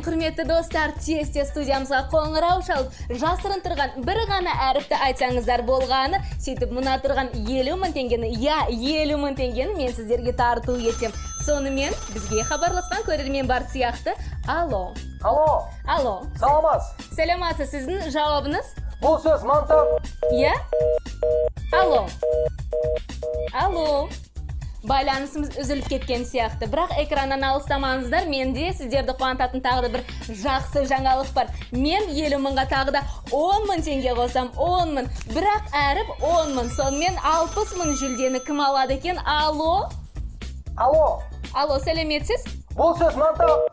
құрметті достар, тез студиямызға қоңырау шалып, жасырын тұрған бір ғана әріпті айтсаңыздар болғаны, сөйтіп мұна тұрған 50 мың теңгені, 50 мың теңгені мен сіздерге тарту етем. Сонымен бізге хабарласқан көрермен бар сияқты. Алло. Сәлематсыз, сіздің жауабыңыз? Бұл сөз мантап. Иә? Алло. Байланысымыз үзіліп кеткен сияқты. Бірақ экраннан алыстамаңыздар, менде сіздерді қуантатын тағы да бір жақсы жаңалық бар. Мен 50 мыңға тағы да 10 мың теңге қосам, 10 мың. Бірақ әріп 10 мың. Сонымен 60 мың жүлдені кім алады екен? Алло, сәлеметсіз? Бұл сөз мантап.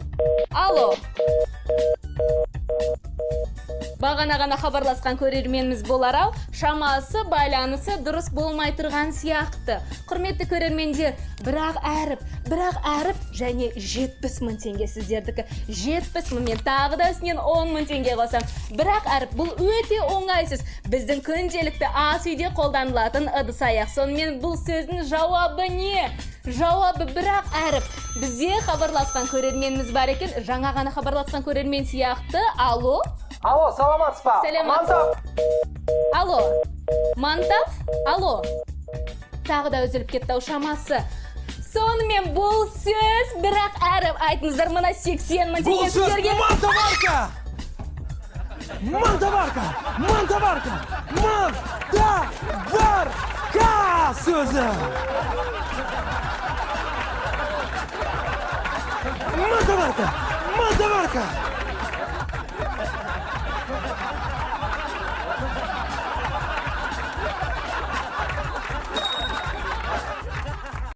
Бағана ғана хабарласқан көрерменіміз болар-ау, шамасы байланысы дұрыс болмай тұрған сияқты. Құрметті көрермендер, бірақ әріп және 70 мың теңге сіздердікі. 70 мың, мен тағы да үстінен 10 мың теңге қосам. Бірақ әріп, бұл өте оңайсыз. Біздің күнделікті ас үйде қолданылатын ыдыс-аяқ. Сонымен бұл сөздің жауабы не? Жауабы бірақ әріп. Бізде хабарласқан көрерменіміз бар екен. Жаңа ғана хабарласқан көрермен сияқты. Алло, саламатсыз ба? Мантап. Мантап? Тағы да үзіліп кетті шамасы. Сонымен бұл сөз бірақ әріп. Айтыңыздар, мұна 80 мың теңге сіздерге. Бұл сөз мантаварка сөзі. Мантаварка.